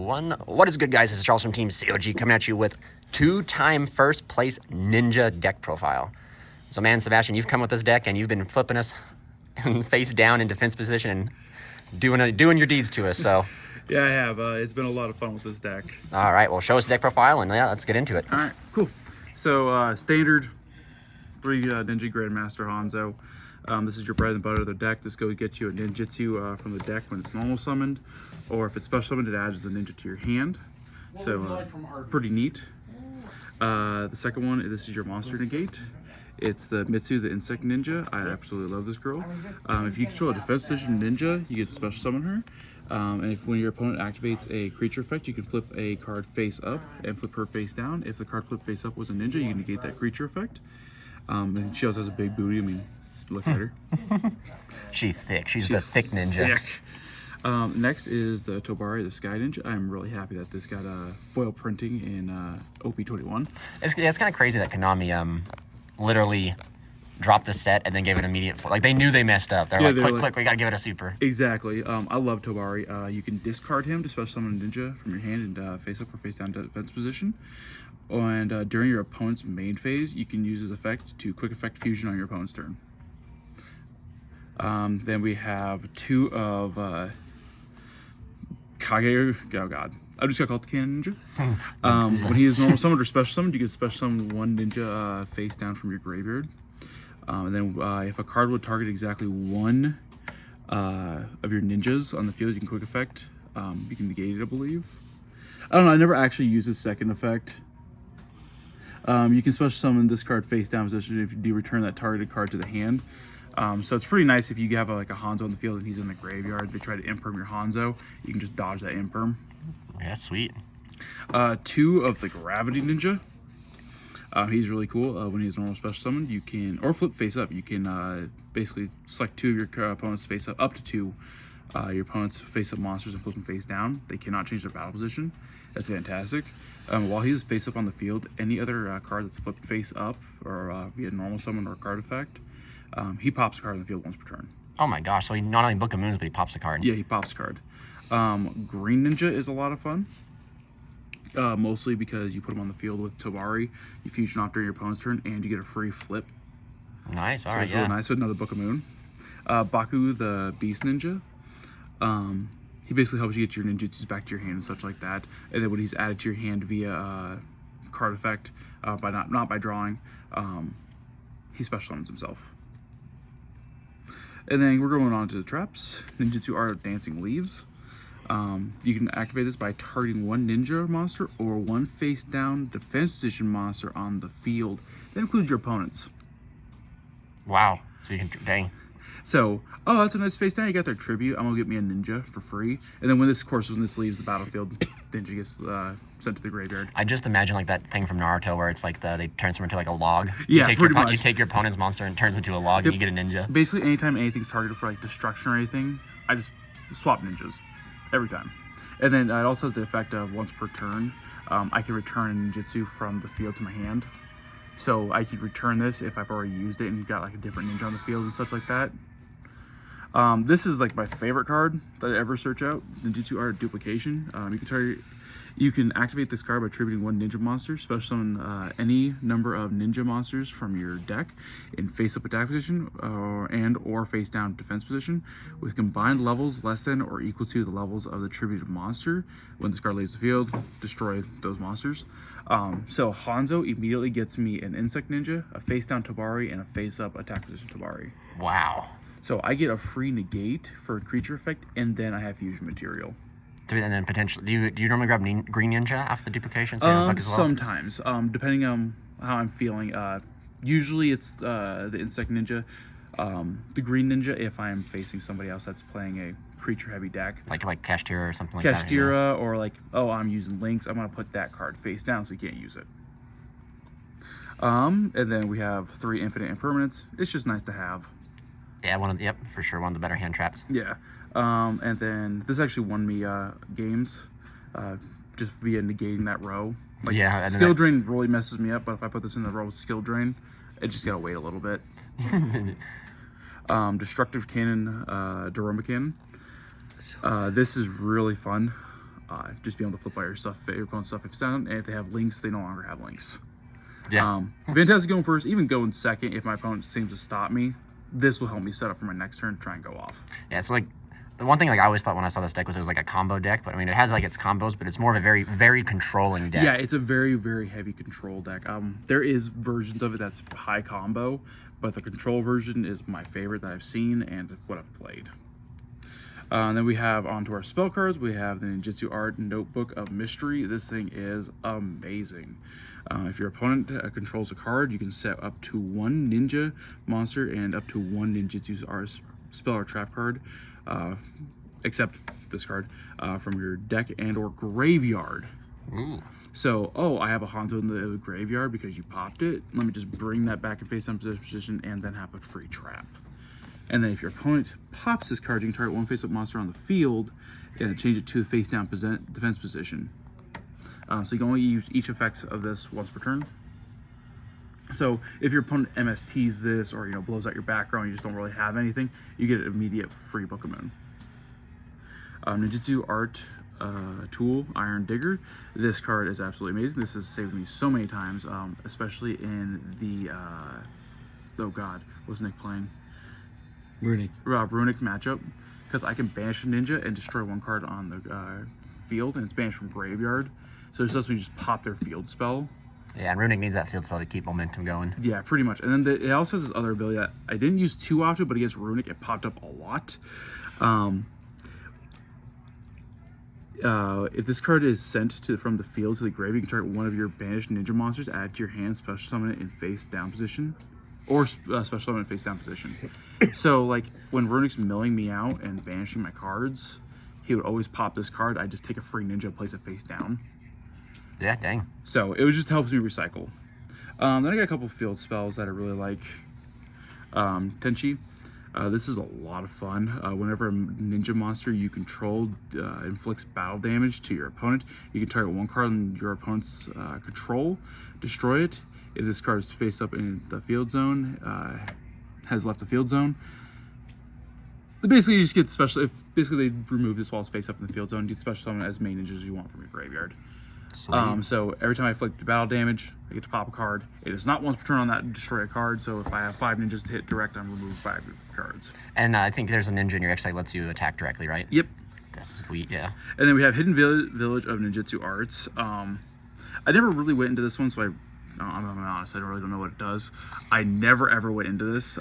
1. What is good, guys? This is Charles from Team COG coming at you with 2-time first place Ninja deck profile. So, man, Sebastian, you've come with this deck and you've been flipping us face down in defense position and doing your deeds to us. So, yeah, I have. It's been a lot of fun with this deck. All right, well, show us the deck profile and yeah, let's get into it. All right, cool. So, standard 3 Ninja Grandmaster Hanzo. This is your bread and butter of the deck. This goes get you a ninjutsu from the deck when it's normal summoned, or if it's special summoned, it adds a ninja to your hand. So pretty neat. The second one, this is your monster negate. It's the Mitsu, the insect ninja. I absolutely love this girl. If you control a defense position ninja, you get to special summon her. And if when your opponent activates a creature effect, you can flip a card face up and flip her face down. If the card flipped face up was a ninja, you can negate that creature effect. And she also has a big booty. I mean, look at her. She's thick. She's the thick ninja. Thick. Next is the Tobari, the Sky Ninja. I'm really happy that this got foil printing in OP21. It's kind of crazy that Konami literally dropped the set and then gave it immediate like they knew they messed up. They're like, click, we gotta give it a super. Exactly. I love Tobari. You can discard him to special summon a ninja from your hand and face up or face down to defense position. And during your opponent's main phase, you can use his effect to quick effect fusion on your opponent's turn. Then we have 2 of Kage. Oh god, I'm just gonna call it the Cannon Ninja. When he is normal summoned or special summoned, you can special summon 1 ninja face down from your graveyard. And then if a card would target exactly 1 of your ninjas on the field, you can quick effect. You can negate it, I believe. I don't know. I never actually used his second effect. You can special summon this card face down position if you do return that targeted card to the hand. So it's pretty nice if you have like a Hanzo on the field and he's in the graveyard. They try to imperm your Hanzo. You can just dodge that imperm. Yeah, sweet. 2 of the Gravity Ninja. He's really cool. When he's normal special summoned, you can, or flip face up, you can basically select 2 of your opponent's face up to 2 your opponent's face up monsters and flip them face down. They cannot change their battle position. That's fantastic. While he's face up on the field, any other card that's flipped face up or via normal summon or card effect, he pops a card on the field once per turn. Oh my gosh, so he not only Book of Moons, but he pops a card. Yeah, he pops a card. Green Ninja is a lot of fun. Mostly because you put him on the field with Tobari, you fusion off during your opponent's turn, and you get a free flip. Nice, all right, it's really nice. So another Book of Moon. Baku, the Beast Ninja. He basically helps you get your ninjutsus back to your hand and such like that. And then when he's added to your hand via card effect, by not by drawing, he special summons himself. And then we're going on to the traps. Ninjutsu Art of Dancing Leaves. You can activate this by targeting 1 ninja monster or 1 face down defense position monster on the field. That includes your opponents. Wow. So you can, dang. So, oh, that's a nice face down. You got their tribute. I'm gonna get me a ninja for free. And then when this leaves the battlefield, ninja gets sent to the graveyard. I just imagine like that thing from Naruto where it's like they turn someone into like a log. Yeah, you take your opponent's monster and it turns into a log, and you get a ninja. Basically, anytime anything's targeted for like destruction or anything, I just swap ninjas every time. And then it also has the effect of once per turn, I can return a ninjutsu from the field to my hand. So I could return this if I've already used it and got like a different ninja on the field and such like that. This is like my favorite card that I ever search out, Ninjutsu Art of Duplication. You can activate this card by attributing 1 ninja monster, special summon any number of ninja monsters from your deck in face-up attack position or face-down defense position with combined levels less than or equal to the levels of the attributed monster. When this card leaves the field, destroy those monsters. So Hanzo immediately gets me an insect ninja, a face-down Tobari, and a face-up attack position Tobari. Wow. So I get a free negate for a creature effect, and then I have fusion material. And then potentially, do you normally grab Green Ninja after the duplication? So well? Sometimes, depending on how I'm feeling. Usually it's the Insect Ninja. The Green Ninja if I'm facing somebody else that's playing a creature-heavy deck. Like Kashtira or something like that. Kashtira, or like, oh, I'm using Lynx. I'm going to put that card face down so you can't use it. And then we have 3 Infinite Impermanents. It's just nice to have. Yeah, for sure, one of the better hand traps. Yeah. And then this actually won me games just via negating that row. Like, yeah. Skill Drain really messes me up, but if I put this in the row with Skill Drain, it just gotta wait a little bit. Destructive Cannon, Daruma Cannon. This is really fun. just being able to flip all your stuff, your opponent's stuff face down. And if they have links, they no longer have links. Yeah. Fantastic going first, even going second if my opponent seems to stop me. This will help me set up for my next turn to try and go off. Yeah, so like the one thing like I always thought when I saw this deck was it was like a combo deck, but I mean it has like its combos, but it's more of a very, very controlling deck. Yeah, it's a very, very heavy control deck. There is versions of it that's high combo, but the control version is my favorite that I've seen and what I've played. And then we have onto our spell cards. We have the Ninjutsu Art Notebook of Mystery. This thing is amazing. If your opponent controls a card, you can set up to 1 ninja monster and up to 1 ninjutsu art spell or trap card, except this card, from your deck and or graveyard. Ooh. So, I have a Hanzo in the graveyard because you popped it. Let me just bring that back in face down position and then have a free trap. And then if your opponent pops this card, you can target 1 face-up monster on the field and change it to the face-down defense position. So you can only use each effects of this once per turn. So if your opponent MSTs this or blows out your background, you just don't really have anything, you get an immediate free Book of Moon. Ninjutsu Art Tool, Iron Digger. This card is absolutely amazing. This has saved me so many times, especially in the oh god, what's Nick playing? Runic. Runic matchup, because I can banish a ninja and destroy 1 card on the field, and it's banished from graveyard. So it lets me just pop their field spell. Yeah, and Runic needs that field spell to keep momentum going. Yeah, pretty much. And then it also has this other ability that I didn't use too often, but against Runic it popped up a lot. If this card is sent from the field to the grave, you can target 1 of your banished ninja monsters, add to your hand, special summon it in face down position. Or special summon in face down position. So like when Runic's milling me out and banishing my cards, he would always pop this card. I just take a free ninja, place it face down. Yeah, dang. So it just helps me recycle. Then I got a couple field spells that I really like. Tenchi. This is a lot of fun. Whenever a ninja monster you control inflicts battle damage to your opponent, you can target 1 card in your opponent's control, destroy it. If this card is face up in the field zone, has left the field zone, basically you just get special. If basically they remove this while it's face up in the field zone, you get special summon as many ninjas you want from your graveyard. So every time I inflict battle damage, I get to pop a card. It is not once per turn on that destroy a card. So if I have 5 ninjas to hit direct, I'm remove 5 cards. And I think there's a ninja in your X that lets you attack directly, right? Yep. That's sweet, yeah. And then we have Hidden Village of Ninjutsu Arts. I never really went into this one, so I'm gonna be honest, I really don't know what it does. I never ever went into this.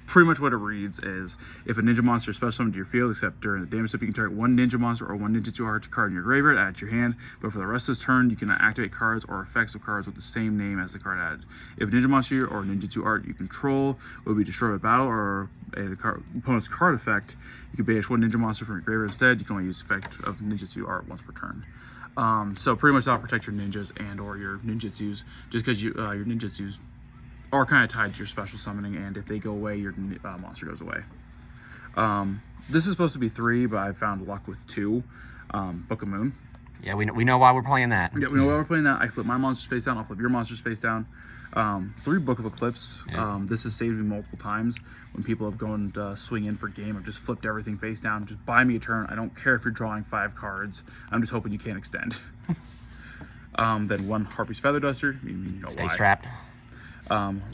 Pretty much what it reads is, if a ninja monster is special summoned to your field, except during the damage step, you can target 1 ninja monster or 1 ninjutsu art card in your graveyard, add it to your hand, but for the rest of this turn, you cannot activate cards or effects of cards with the same name as the card added. If a ninja monster or ninjutsu art you control will be destroyed by battle or a opponent's card effect, you can banish 1 ninja monster from your graveyard instead. You can only use the effect of ninjutsu art once per turn. So pretty much that'll protect your ninjas and or your ninjutsus, just because your ninjutsus are kind of tied to your special summoning, and if they go away, your monster goes away. This is supposed to be 3, but I found luck with 2. Book of Moon. Yeah, we know why we're playing that. Yeah, we know why we're playing that. I flip my monster's face down, I'll flip your monster's face down. 3 Book of Eclipse. Yeah. This has saved me multiple times when people have gone to swing in for game. I've just flipped everything face down. Just buy me a turn. I don't care if you're drawing 5 cards. I'm just hoping you can't extend. Then 1 Harpy's Feather Duster. You know Stay why. strapped.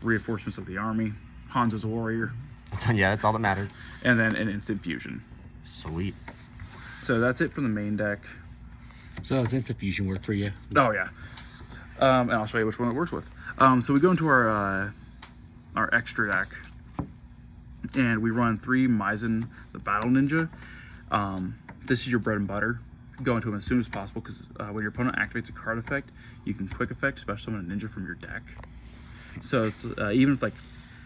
Reinforcements of the army. Hanzo's a warrior. Yeah, that's all that matters. And then an instant fusion. Sweet. So that's it for the main deck. So does instant fusion work for you? Oh yeah. And I'll show you which one it works with. So we go into our extra deck, and we run 3 Maizen, the Battle Ninja. This is your bread and butter. Go into them as soon as possible, because when your opponent activates a card effect, you can quick effect special summon a ninja from your deck. So it's even if like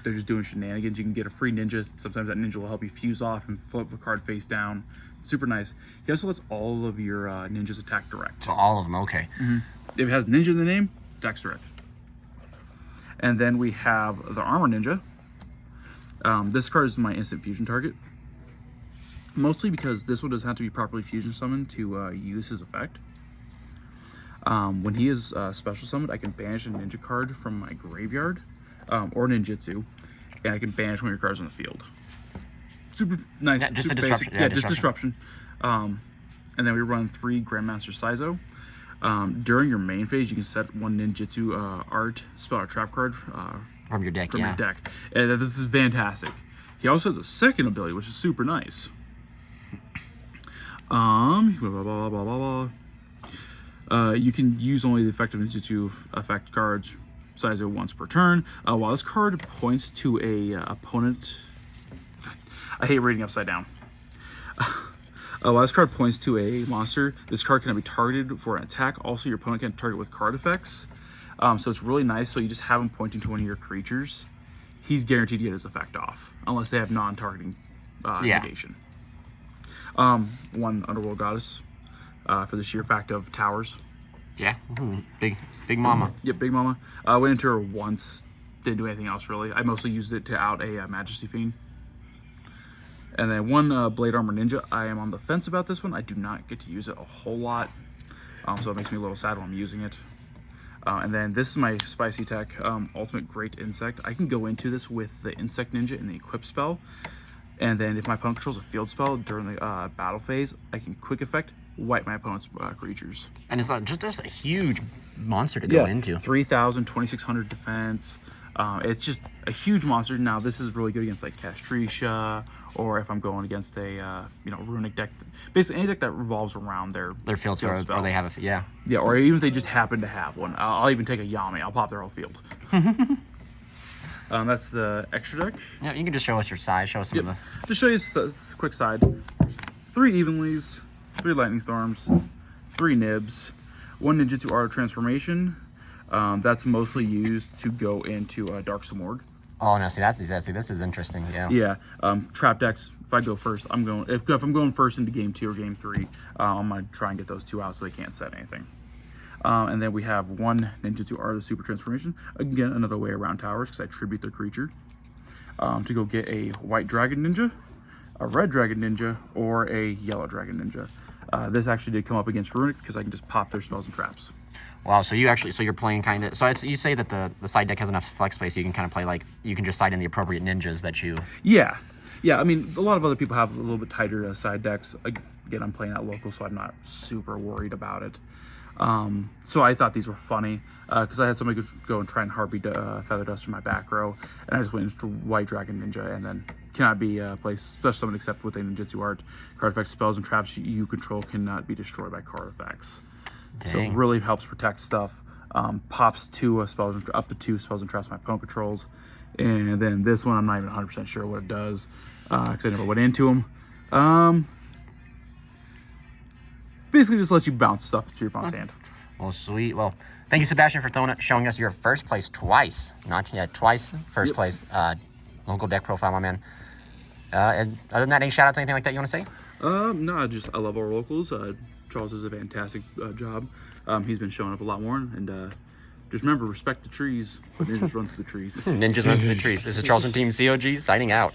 they're just doing shenanigans, you can get a free ninja. Sometimes that ninja will help you fuse off and flip the card face down. Super nice. He also lets all of your ninjas attack direct. So all of them, okay. If it has ninja in the name, attacks direct. And then we have the Armor Ninja. This card is my instant fusion target. Mostly because this one doesn't have to be properly fusion summoned to use his effect. When he is special summoned, I can banish a ninja card from my graveyard or ninjutsu, and I can banish 1 of your cards on the field. Super nice. Yeah, just super a disruption. basic. Yeah, Just disruption. And And then we run 3 Grandmaster Saizo. During your main phase, you can set 1 ninjutsu art spell or trap card From your deck, from yeah. your deck. And this is fantastic. He also has a second ability, which is super nice. You can use only the effective ninjutsu effect cards Saizo once per turn. While this card points to a opponent, I hate reading upside down. While this card points to a monster, this card can be targeted for an attack. Also, your opponent can target with card effects. So it's really nice. So you just have him pointing to one of your creatures. He's guaranteed to get his effect off, unless they have non-targeting negation. 1 Underworld Goddess for the sheer fact of towers. Yeah, big mama. Yep, Big Mama. Went into her once, didn't do anything else really. I mostly used it to out a Majesty Fiend. And then 1 Blade Armor Ninja. I am on the fence about this one. I do not get to use it a whole lot, so it makes me a little sad when I'm using it. And then this is my spicy tech, Ultimate Great Insect. I can go into this with the Insect Ninja in the equip spell, and then if my opponent controls a field spell during the battle phase, I can quick effect wipe my opponent's creatures. And it's just a huge monster to go into. 3,000, 2,600 defense. It's just a huge monster. Now this is really good against like Castrisha, or if I'm going against a runic deck, basically any deck that revolves around their field spell, or they have a yeah. Yeah, or even if they just happen to have one. I'll even take a Yami. I'll pop their whole field. That's the extra deck. Yeah, you can just show us your size. Show us some of the. Just show you a quick side. 3 Evenlies, 3 Lightning Storms, 3 Nibs, 1 Ninjutsu Art of Transformation. That's mostly used to go into Dark Simorgh. Oh no, see this is interesting. Yeah. Yeah, trap decks. If I go first, I'm going. If I'm going first into game 2 or game 3, I'm gonna try and get those 2 out so they can't set anything. And then we have 1 Ninjutsu Art of Super Transformation. Again, another way around towers because I tribute their creature. To go get a White Dragon Ninja, a Red Dragon Ninja, or a Yellow Dragon Ninja. This actually did come up against Runic because I can just pop their spells and traps. Wow, so you're playing kind of, you say that the side deck has enough flex space, so you can kind of play like, you can just side in the appropriate ninjas that you... Yeah, I mean, a lot of other people have a little bit tighter side decks. Again, I'm playing at local, so I'm not super worried about it. So I thought these were funny, because I had somebody go and try and Heartbeat Feather Duster in my back row, and I just went into White Dragon Ninja, and then cannot be placed, special summon except with a Ninjutsu Art. Card effects, spells, and traps you control cannot be destroyed by card effects. Dang. So it really helps protect stuff. Pops 2 spells, up to 2 spells and traps my opponent controls. And then this one, I'm not even 100% sure what it does, because I never went into them. Basically just lets you bounce stuff to your opponent's hand. Well, sweet. Well, thank you, Sebastian, for showing us your first place twice. Twice first place. Local deck profile, my man. And other than that, any shout-outs, anything like that you want to say? No, I love our locals. Charles does a fantastic job. He's been showing up a lot more, and just remember, respect the trees, but ninjas run through the trees. Ninjas run through the trees. This is Charles from Team COG signing out.